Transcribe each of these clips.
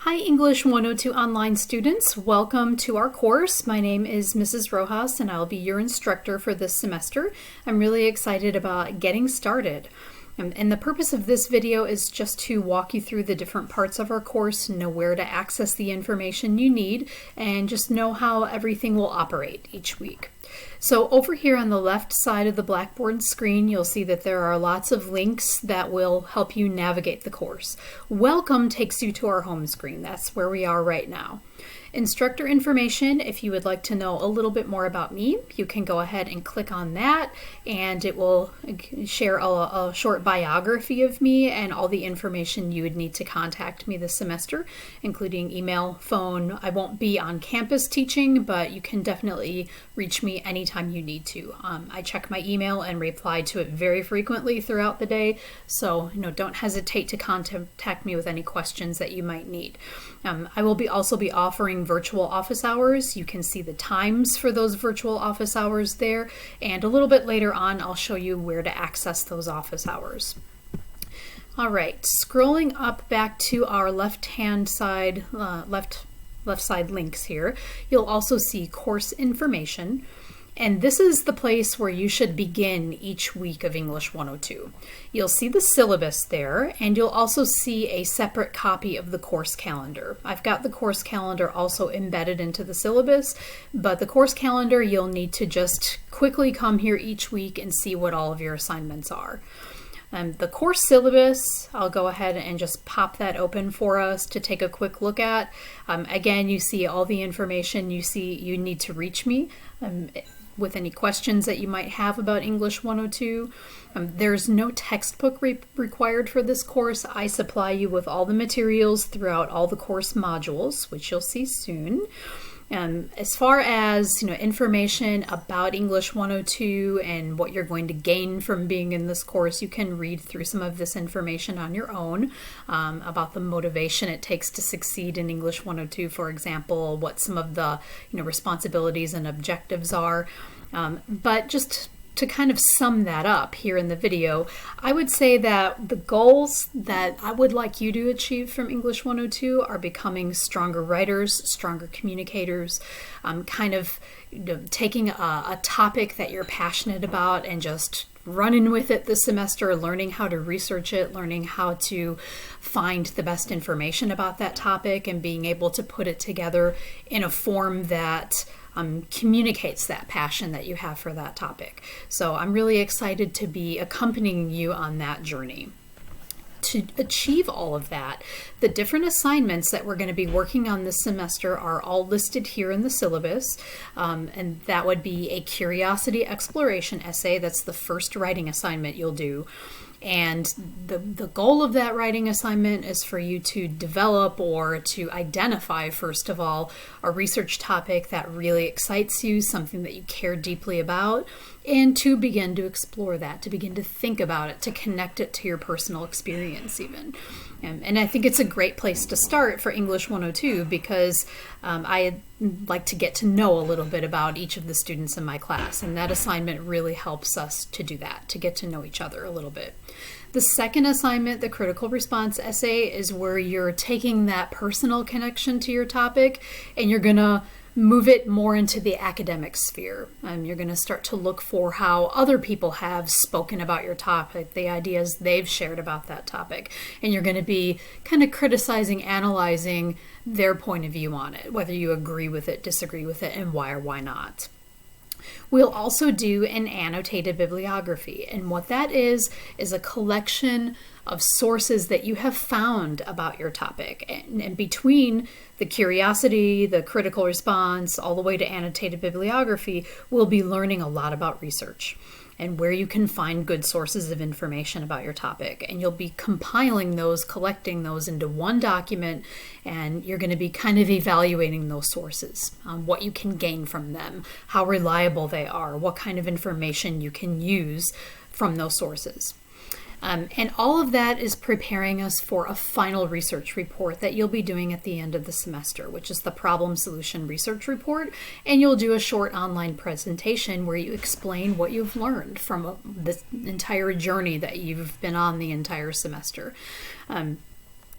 Hi English 102 online students, welcome to our course. My name is Mrs. Rojas and I'll be your instructor for this semester. I'm really excited about getting started. And the purpose of this video is just to walk you through the different parts of our course, know where to access the information you need, and just know how everything will operate each week. So over here on the left side of the Blackboard screen, you'll see that there are lots of links that will help you navigate the course. Welcome takes you to our home screen. That's where we are right now. Instructor information, if you would like to know a little bit more about me, you can go ahead and click on that and it will share a short biography of me and all the information you would need to contact me this semester, including email, phone. I won't be on campus teaching, but you can definitely reach me anytime you need to. I check my email and reply to it very frequently throughout the day, so don't hesitate to contact me with any questions that you might need. I will also be offering virtual office hours. You can see the times for those virtual office hours there, and a little bit later on I'll show you where to access those office hours. All right, scrolling up back to our left-hand side, left side links here, you'll also see course information. And this is the place where you should begin each week of English 102. You'll see the syllabus there, and you'll also see a separate copy of the course calendar. I've got the course calendar also embedded into the syllabus, but the course calendar you'll need to just quickly come here each week and see what all of your assignments are. The course syllabus, I'll go ahead and just pop that open for us to take a quick look at. Again, you see all the information you need to reach me with any questions that you might have about English 102. There's no textbook required for this course. I supply you with all the materials throughout all the course modules, which you'll see soon. As far as information about English 102 and what you're going to gain from being in this course, you can read through some of this information on your own about the motivation it takes to succeed in English 102, for example, what some of the responsibilities and objectives are. But just to kind of sum that up here in the video, I would say that the goals that I would like you to achieve from English 102 are becoming stronger writers, stronger communicators, taking a topic that you're passionate about and just running with it this semester, learning how to research it, learning how to find the best information about that topic, and being able to put it together in a form that communicates that passion that you have for that topic. So I'm really excited to be accompanying you on that journey. To achieve all of that, the different assignments that we're going to be working on this semester are all listed here in the syllabus, and that would be a curiosity exploration essay. That's the first writing assignment you'll do. And the goal of that writing assignment is for you to develop or to identify, first of all, a research topic that really excites you, something that you care deeply about, and to begin to explore that, to begin to think about it, to connect it to your personal experience even. And I think it's a great place to start for English 102 because I like to get to know a little bit about each of the students in my class, and that assignment really helps us to do that, to get to know each other a little bit. The second assignment, the critical response essay, is where you're taking that personal connection to your topic and you're going to move it more into the academic sphere. You're going to start to look for how other people have spoken about your topic, the ideas they've shared about that topic, and you're going to be kind of criticizing, analyzing their point of view on it, whether you agree with it, disagree with it, and why or why not. We'll also do an annotated bibliography, and what that is a collection of sources that you have found about your topic. And between the curiosity, the critical response, all the way to annotated bibliography, we'll be learning a lot about research and where you can find good sources of information about your topic. And you'll be compiling those, collecting those into one document, and you're going to be kind of evaluating those sources, what you can gain from them, how reliable they are, what kind of information you can use from those sources. And all of that is preparing us for a final research report that you'll be doing at the end of the semester, which is the problem solution research report. And you'll do a short online presentation where you explain what you've learned from the entire journey that you've been on the entire semester.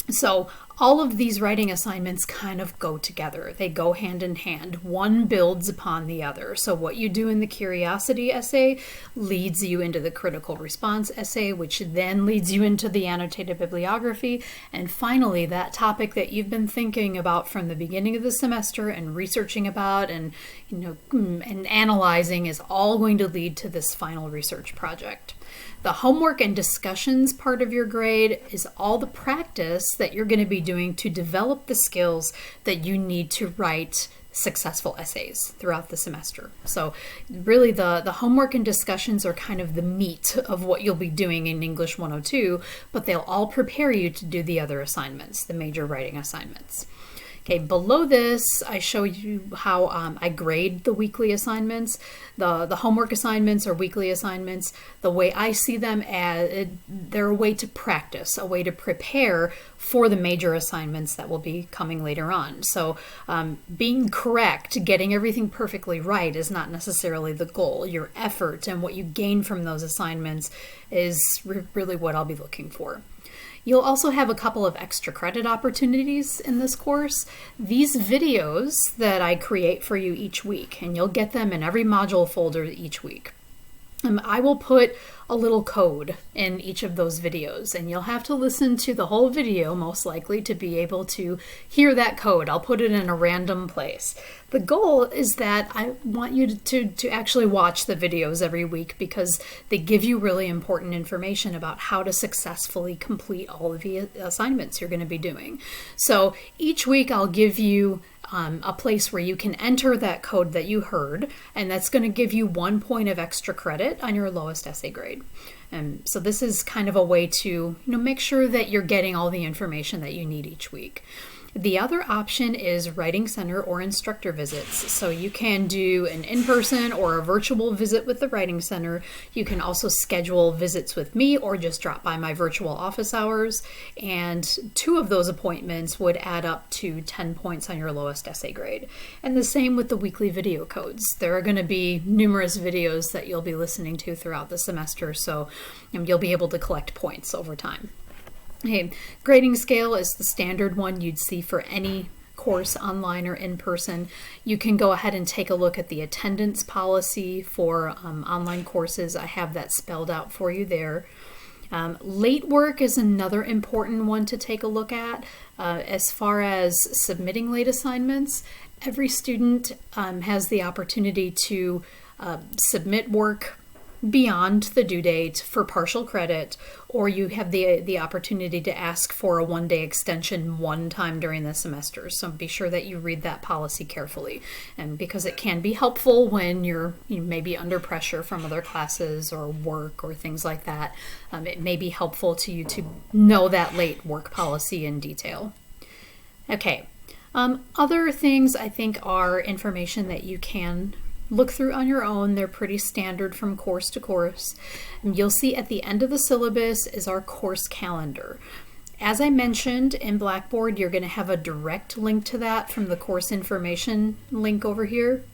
So all of these writing assignments kind of go together. They go hand in hand. One builds upon the other. So what you do in the curiosity essay leads you into the critical response essay, which then leads you into the annotated bibliography. And finally, that topic that you've been thinking about from the beginning of the semester and researching about and and analyzing is all going to lead to this final research project. The homework and discussions part of your grade is all the practice that you're going to be doing to develop the skills that you need to write successful essays throughout the semester. So really the homework and discussions are kind of the meat of what you'll be doing in English 102, but they'll all prepare you to do the other assignments, the major writing assignments. Okay, below this, I show you how I grade the weekly assignments. The homework assignments or weekly assignments, the way I see them as they're a way to practice, a way to prepare for the major assignments that will be coming later on. So being correct, getting everything perfectly right is not necessarily the goal. Your effort and what you gain from those assignments is really what I'll be looking for. You'll also have a couple of extra credit opportunities in this course. These videos that I create for you each week, and you'll get them in every module folder each week. I will put a little code in each of those videos, and you'll have to listen to the whole video most likely to be able to hear that code. I'll put it in a random place. The goal is that I want you to actually watch the videos every week because they give you really important information about how to successfully complete all of the assignments you're going to be doing. So each week I'll give you a place where you can enter that code that you heard, and that's going to give you 1 point of extra credit on your lowest essay grade. And so this is kind of a way to make sure that you're getting all the information that you need each week. The other option is writing center or instructor visits. So you can do an in-person or a virtual visit with the writing center. You can also schedule visits with me or just drop by my virtual office hours. And 2 of those appointments would add up to 10 points on your lowest essay grade. And the same with the weekly video codes. There are going to be numerous videos that you'll be listening to throughout the semester, so you'll be able to collect points over time. Okay, grading scale is the standard one you'd see for any course online or in person. You can go ahead and take a look at the attendance policy for online courses. I have that spelled out for you there. Late work is another important one to take a look at. As far as submitting late assignments, every student has the opportunity to submit work beyond the due date for partial credit, or you have the opportunity to ask for a 1-day extension one time during the semester. So be sure that you read that policy carefully, and because it can be helpful when you may be under pressure from other classes or work or things like that. It may be helpful to you to know that late work policy in detail. Okay, other things I think are information that you can look through on your own. They're pretty standard from course to course. And you'll see at the end of the syllabus is our course calendar. As I mentioned in Blackboard, you're going to have a direct link to that from the course information link over here.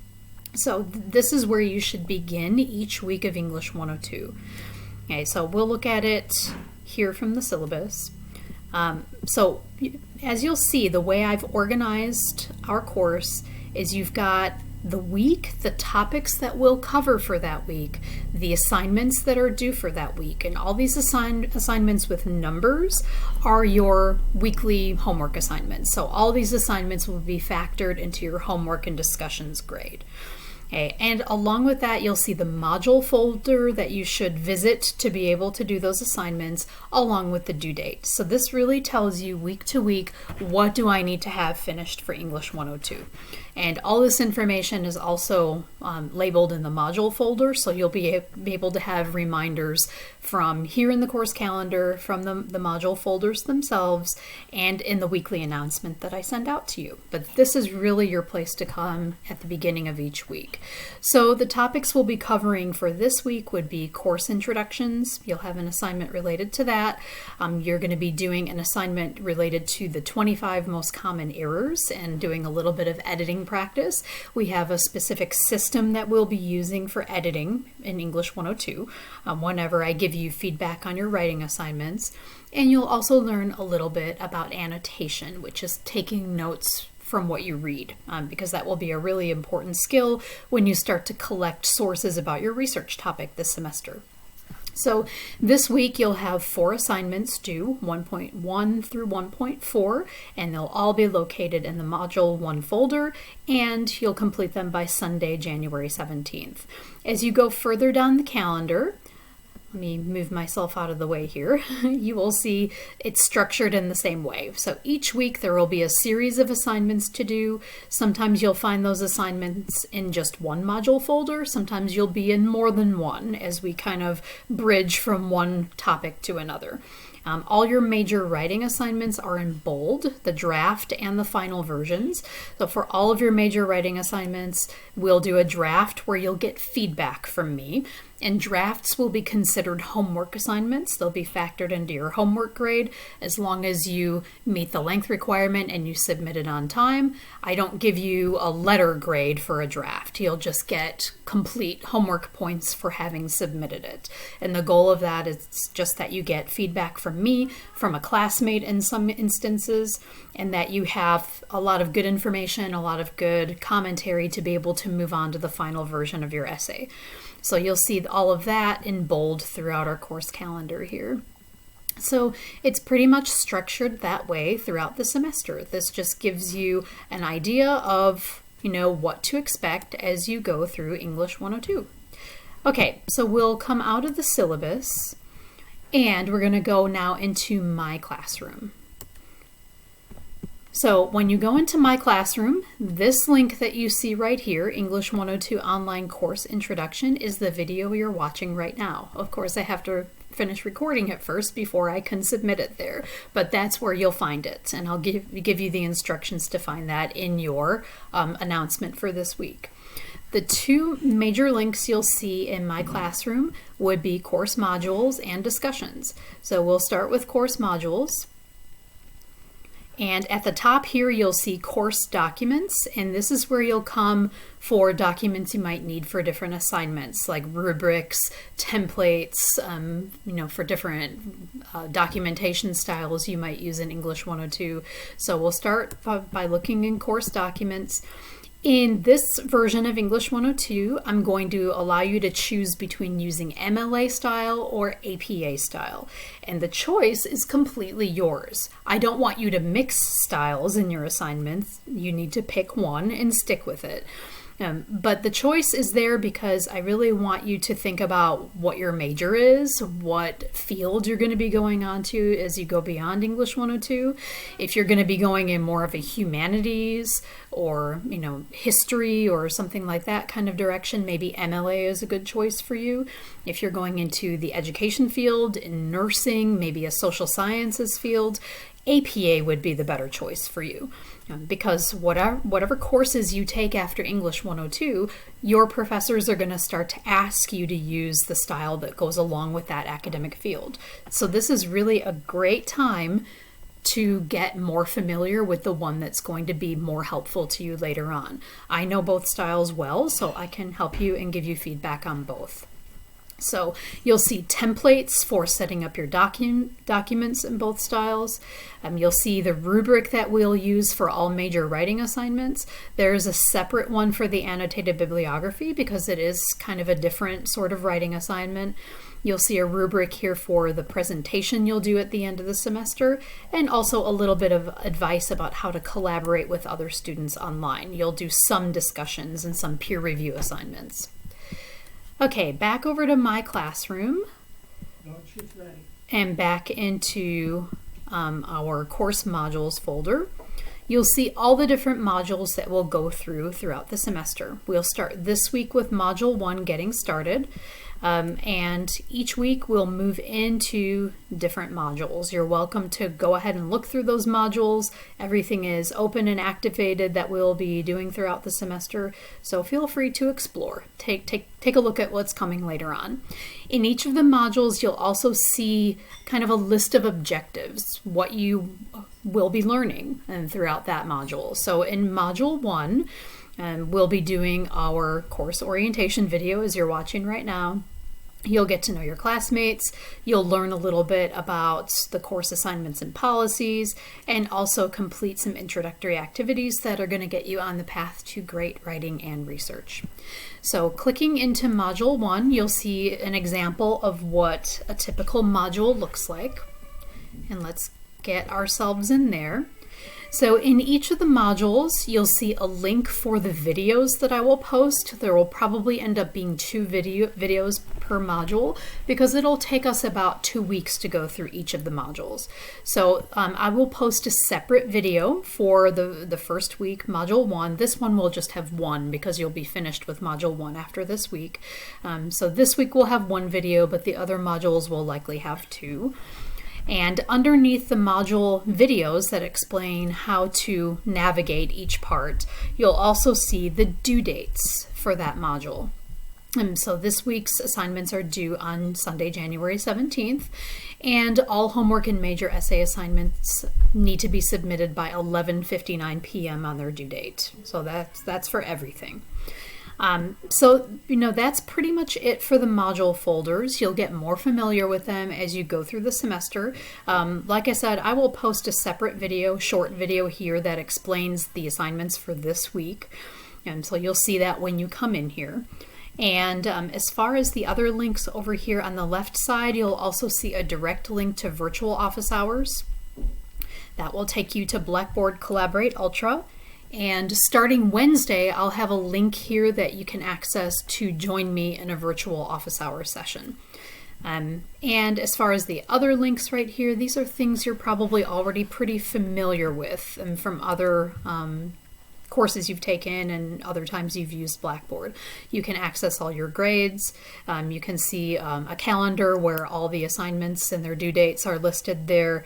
So this is where you should begin each week of English 102. Okay, so we'll look at it here from the syllabus. So as you'll see, the way I've organized our course is you've got the week, the topics that we'll cover for that week, the assignments that are due for that week, and all these assignments with numbers are your weekly homework assignments. So all these assignments will be factored into your homework and discussions grade. Okay, and along with that, you'll see the module folder that you should visit to be able to do those assignments along with the due date. So this really tells you week to week, what do I need to have finished for English 102? And all this information is also labeled in the module folder, so you'll be able to have reminders from here in the course calendar, from the module folders themselves, and in the weekly announcement that I send out to you. But this is really your place to come at the beginning of each week. So the topics we'll be covering for this week would be course introductions. You'll have an assignment related to that. You're going to be doing an assignment related to the 25 most common errors and doing a little bit of editing practice. We have a specific system that we'll be using for editing in English 102 whenever I give you feedback on your writing assignments. And you'll also learn a little bit about annotation, which is taking notes from what you read, because that will be a really important skill when you start to collect sources about your research topic this semester. So this week you'll have 4 assignments due, 1.1 through 1.4, and they'll all be located in the Module 1 folder, and you'll complete them by Sunday, January 17th. As you go further down the calendar, let me move myself out of the way here. You will see it's structured in the same way. So each week there will be a series of assignments to do. Sometimes you'll find those assignments in just one module folder. Sometimes you'll be in more than one as we kind of bridge from one topic to another. All your major writing assignments are in bold, the draft and the final versions. So for all of your major writing assignments, we'll do a draft where you'll get feedback from me. And drafts will be considered homework assignments. They'll be factored into your homework grade as long as you meet the length requirement and you submit it on time. I don't give you a letter grade for a draft. You'll just get complete homework points for having submitted it. And the goal of that is just that you get feedback from me, from a classmate in some instances, and that you have a lot of good information, a lot of good commentary to be able to move on to the final version of your essay. So you'll see all of that in bold throughout our course calendar here. So it's pretty much structured that way throughout the semester. This just gives you an idea of, what to expect as you go through English 102. Okay, so we'll come out of the syllabus and we're going to go now into My Classroom. So when you go into My Classroom, this link that you see right here, English 102 Online Course Introduction, is the video you're watching right now. Of course, I have to finish recording it first before I can submit it there, but that's where you'll find it, and I'll give you the instructions to find that in your announcement for this week. The 2 major links you'll see in My Classroom would be course modules and discussions. So we'll start with course modules. And at the top here, you'll see course documents, and this is where you'll come for documents you might need for different assignments, like rubrics, templates, for different documentation styles you might use in English 102. So we'll start by looking in course documents. In this version of English 102, I'm going to allow you to choose between using MLA style or APA style, and the choice is completely yours. I don't want you to mix styles in your assignments. You need to pick one and stick with it. But the choice is there because I really want you to think about what your major is, what field you're going to be going on to as you go beyond English 102. If you're going to be going in more of a humanities or, history or something like that kind of direction, maybe MLA is a good choice for you. If you're going into the education field, in nursing, maybe a social sciences field, APA would be the better choice for you. Because whatever courses you take after English 102, your professors are going to start to ask you to use the style that goes along with that academic field. So this is really a great time to get more familiar with the one that's going to be more helpful to you later on. I know both styles well, so I can help you and give you feedback on both. So you'll see templates for setting up your documents in both styles. You'll see the rubric that we'll use for all major writing assignments. There's a separate one for the annotated bibliography because it is kind of a different sort of writing assignment. You'll see a rubric here for the presentation you'll do at the end of the semester, and also a little bit of advice about how to collaborate with other students online. You'll do some discussions and some peer review assignments. Okay, back over to My Classroom and back into our course modules folder. You'll see all the different modules that we'll go throughout the semester. We'll start this week with Module 1, Getting Started. And each week we'll move into different modules. You're welcome to go ahead and look through those modules. Everything is open and activated that we'll be doing throughout the semester, so feel free to explore. Take a look at what's coming later on. In each of the modules, you'll also see kind of a list of objectives, what you will be learning throughout that module. So in Module 1, we'll be doing our course orientation video as you're watching right now. You'll get to know your classmates, you'll learn a little bit about the course assignments and policies, and also complete some introductory activities that are going to get you on the path to great writing and research. So clicking into Module 1, you'll see an example of what a typical module looks like. And let's get ourselves in there. So in each of the modules, you'll see a link for the videos that I will post. There will probably end up being 2 videos per module because it'll take us about 2 weeks to go through each of the modules. So I will post a separate video for the first week, Module 1. This one will just have 1 because you'll be finished with Module 1 after this week. So this week we'll have 1 video, but the other modules will likely have 2. And underneath the module videos that explain how to navigate each part, you'll also see the due dates for that module. And so this week's assignments are due on Sunday, January 17th, and all homework and major essay assignments need to be submitted by 11:59 p.m. on their due date. So that's for everything. So, that's pretty much it for the module folders. You'll get more familiar with them as you go through the semester. Like I said, I will post a separate video, short video here that explains the assignments for this week. And so you'll see that when you come in here. And as far as the other links over here on the left side, you'll also see a direct link to virtual office hours. That will take you to Blackboard Collaborate Ultra. And starting Wednesday, I'll have a link here that you can access to join me in a virtual office hour session. And as far as the other links right here, these are things you're probably already pretty familiar with from other courses you've taken and other times you've used Blackboard. You can access all your grades. You can see a calendar where all the assignments and their due dates are listed there.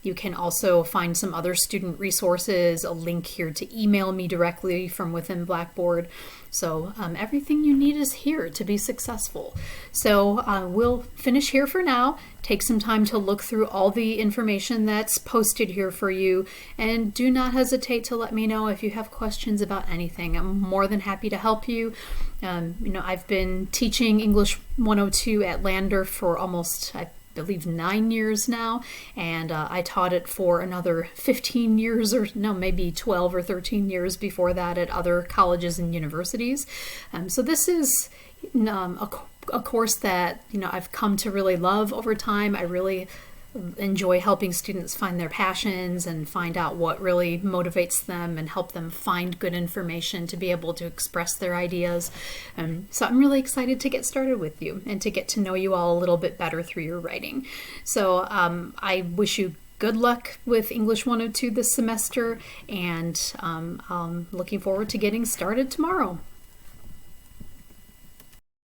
You can also find some other student resources, a link here to email me directly from within Blackboard. So everything you need is here to be successful. So we'll finish here for now. Take some time to look through all the information that's posted here for you, and do not hesitate to let me know if you have questions about anything. I'm more than happy to help you. I've been teaching English 102 at Lander for almost, I believe, 9 years now, and I taught it for another 15 years, or no, maybe 12 or 13 years before that at other colleges and universities. So this is a course that I've come to really love over time. I really enjoy helping students find their passions and find out what really motivates them and help them find good information to be able to express their ideas. So I'm really excited to get started with you and to get to know you all a little bit better through your writing. So I wish you good luck with English 102 this semester, and I'm looking forward to getting started tomorrow.